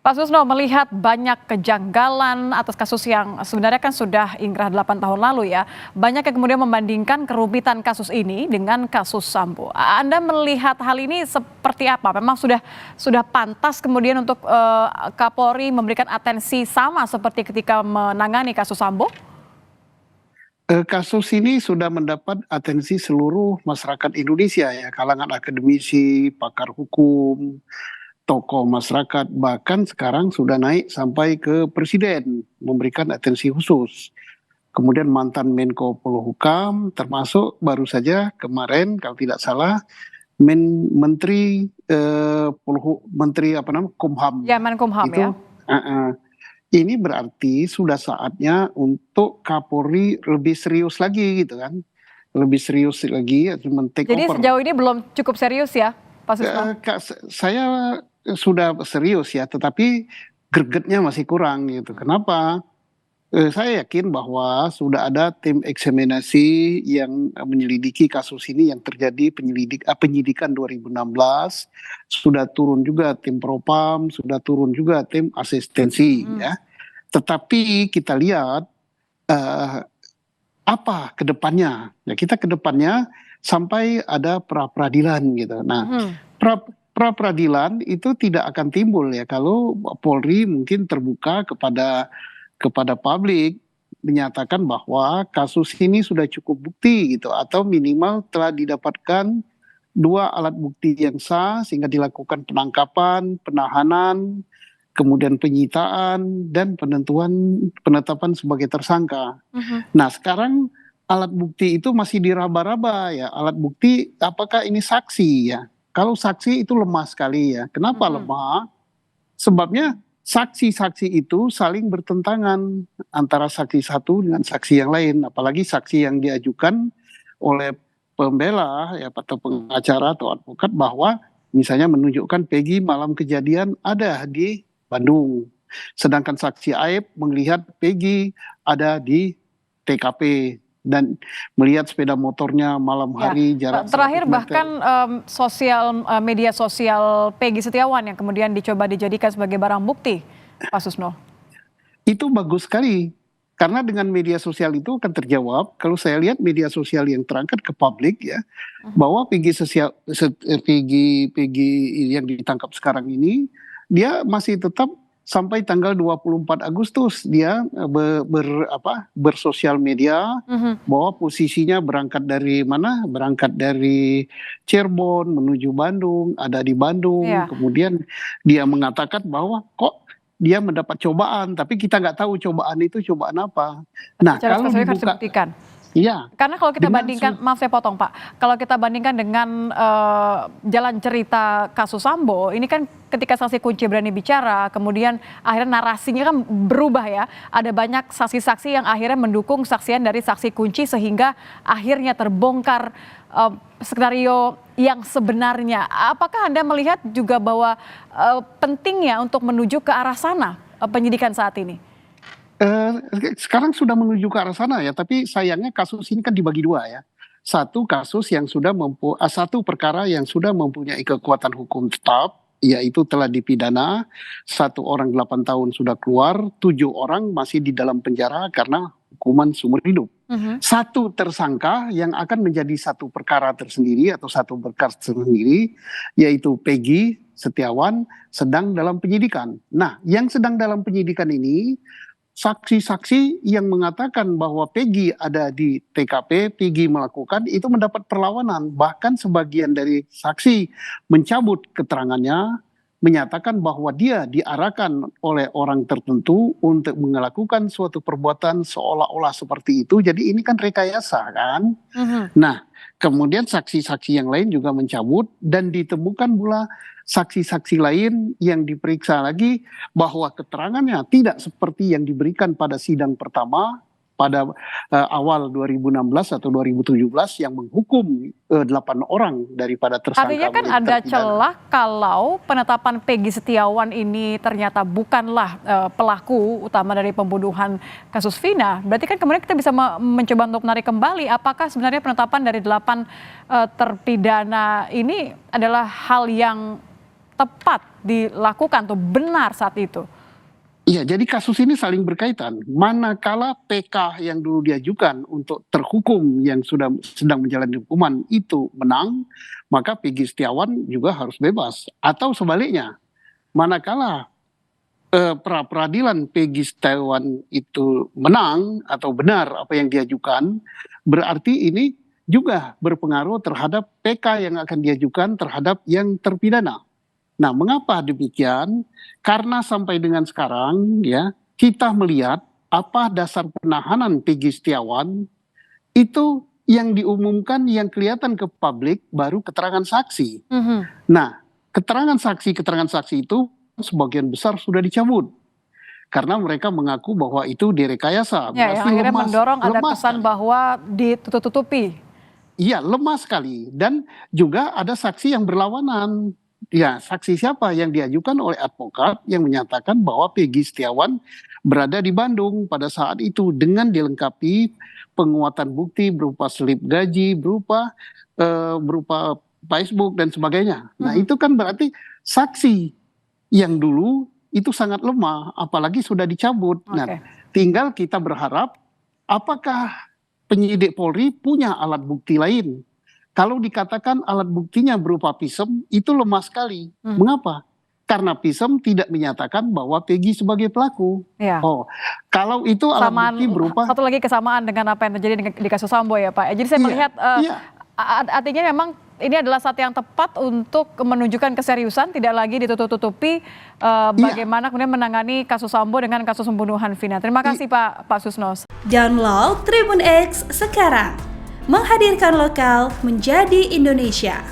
Pak Susno melihat banyak kejanggalan atas kasus yang sebenarnya kan sudah ingkrah 8 tahun lalu ya. Banyak yang kemudian membandingkan kerumitan kasus ini dengan kasus Sambo. Anda melihat hal ini seperti apa? Memang sudah pantas kemudian untuk Kapolri memberikan atensi sama seperti ketika menangani kasus Sambo? Kasus ini sudah mendapat atensi seluruh masyarakat Indonesia ya, kalangan akademisi, pakar hukum, tokoh masyarakat, bahkan sekarang sudah naik sampai ke presiden, memberikan atensi khusus. Kemudian mantan Menko Polhukam, termasuk baru saja kemarin kalau tidak salah Menteri Menteri apa namanya Kumham Ya, Menkumham itu. ya. Ini berarti sudah saatnya untuk Kapolri lebih serius lagi gitu kan, lebih serius lagi men-take Jadi over. sejauh ini belum cukup serius ya, Pak Susno? Saya sudah serius ya, tetapi gregetnya masih kurang gitu. Kenapa? Saya yakin bahwa sudah ada tim eksaminasi yang menyelidiki kasus ini yang terjadi penyidikan 2016, sudah turun juga tim propam, sudah turun juga tim asistensi ya. Tetapi kita lihat eh, apa kedepannya? Ya kita kedepannya sampai ada pra peradilan gitu. Nah, pra peradilan itu tidak akan timbul ya kalau Polri mungkin terbuka kepada publik menyatakan bahwa kasus ini sudah cukup bukti gitu atau minimal telah didapatkan dua alat bukti yang sah sehingga dilakukan penangkapan, penahanan, kemudian penyitaan dan penetapan sebagai tersangka. Nah, sekarang alat bukti itu masih diraba-raba ya. Alat bukti apakah ini saksi ya? Kalau saksi itu lemah sekali ya. Kenapa lemah? Sebabnya saksi-saksi itu saling bertentangan antara saksi satu dengan saksi yang lain, apalagi saksi yang diajukan oleh pembela ya atau pengacara atau advokat bahwa misalnya menunjukkan Peggy malam kejadian ada di Bandung, sedangkan saksi Aib melihat Peggy ada di TKP dan melihat sepeda motornya malam hari jarak 100 terakhir meter. bahkan media sosial Peggy Setiawan yang kemudian dicoba dijadikan sebagai barang bukti, Pak Susno. Itu bagus sekali. Karena dengan media sosial itu akan terjawab, kalau saya lihat media sosial yang terangkat ke publik ya, bahwa Peggy yang ditangkap sekarang ini, dia masih tetap sampai tanggal 24 Agustus dia bersosial media bahwa posisinya berangkat dari mana? Berangkat dari Cirebon menuju Bandung, ada di Bandung, kemudian dia mengatakan bahwa kok dia mendapat cobaan, tapi kita nggak tahu cobaan itu cobaan apa. Nah, kalau dibuka, iya. Karena kalau kita bandingkan, maaf saya potong Pak, kalau kita bandingkan dengan jalan cerita kasus Sambo, ini kan ketika saksi kunci berani bicara, kemudian akhirnya narasinya kan berubah ya. Ada banyak saksi-saksi yang akhirnya mendukung saksian dari saksi kunci sehingga akhirnya terbongkar skenario yang sebenarnya. Apakah Anda melihat juga bahwa pentingnya untuk menuju ke arah sana penyidikan saat ini? Sekarang sudah menuju ke arah sana ya, tapi sayangnya kasus ini kan dibagi dua ya. Satu kasus yang sudah satu perkara yang sudah mempunyai kekuatan hukum tetap, yaitu telah dipidana, 1 orang 8 tahun sudah keluar, 7 orang masih di dalam penjara karena hukuman seumur hidup. Satu tersangka yang akan menjadi satu perkara tersendiri atau satu perkara tersendiri, yaitu Peggy Setiawan sedang dalam penyidikan. Nah, yang sedang dalam penyidikan ini saksi-saksi yang mengatakan bahwa Peggy ada di TKP, Peggy melakukan itu mendapat perlawanan. Bahkan sebagian dari saksi mencabut keterangannya, menyatakan bahwa dia diarahkan oleh orang tertentu untuk melakukan suatu perbuatan seolah-olah seperti itu. Jadi ini kan rekayasa kan. Nah, kemudian saksi-saksi yang lain juga mencabut dan ditemukan pula saksi-saksi lain yang diperiksa lagi bahwa keterangannya tidak seperti yang diberikan pada sidang pertama pada awal 2016 atau 2017 yang menghukum 8 orang daripada tersangka. Artinya kan ada celah kalau penetapan Peggy Setiawan ini ternyata bukanlah pelaku utama dari pembunuhan kasus Vina. Berarti kan kemudian kita bisa mencoba untuk menarik kembali apakah sebenarnya penetapan dari 8 terpidana ini adalah hal yang tepat dilakukan atau benar saat itu? Iya, jadi kasus ini saling berkaitan. Manakala PK yang dulu diajukan untuk terhukum yang sudah sedang menjalani hukuman itu menang, maka Peggy Setiawan juga harus bebas. Atau sebaliknya, manakala pra peradilan Peggy Setiawan itu menang atau benar apa yang diajukan, berarti ini juga berpengaruh terhadap PK yang akan diajukan terhadap yang terpidana. Nah, mengapa demikian? Karena sampai dengan sekarang ya, kita melihat apa dasar penahanan Peggy Setiawan itu yang diumumkan yang kelihatan ke publik baru keterangan saksi. Nah, keterangan saksi itu sebagian besar sudah dicabut karena mereka mengaku bahwa itu direkayasa. Ya, yang akhirnya mendorong ada kesan bahwa ditutup-tutupi. Iya, lemah sekali. Dan juga ada saksi yang berlawanan. Ya, saksi siapa yang diajukan oleh advokat yang menyatakan bahwa Peggy Setiawan berada di Bandung pada saat itu dengan dilengkapi penguatan bukti berupa slip gaji, berupa Facebook dan sebagainya. Nah, itu kan berarti saksi yang dulu itu sangat lemah, apalagi sudah dicabut. Nah, tinggal kita berharap apakah penyidik Polri punya alat bukti lain. Kalau dikatakan alat buktinya berupa pisem, itu lemah sekali. Mengapa? Karena pisem tidak menyatakan bahwa Peggy sebagai pelaku. Oh, kalau itu alat bukti berupa... Satu lagi kesamaan dengan apa yang terjadi di kasus Sambo ya Pak. Jadi saya melihat artinya memang ini adalah saat yang tepat untuk menunjukkan keseriusan, tidak lagi ditutup-tutupi bagaimana kemudian menangani kasus Sambo dengan kasus pembunuhan Vina. Terima kasih Pak Susnos. Download Tribun X sekarang. Menghadirkan lokal menjadi Indonesia.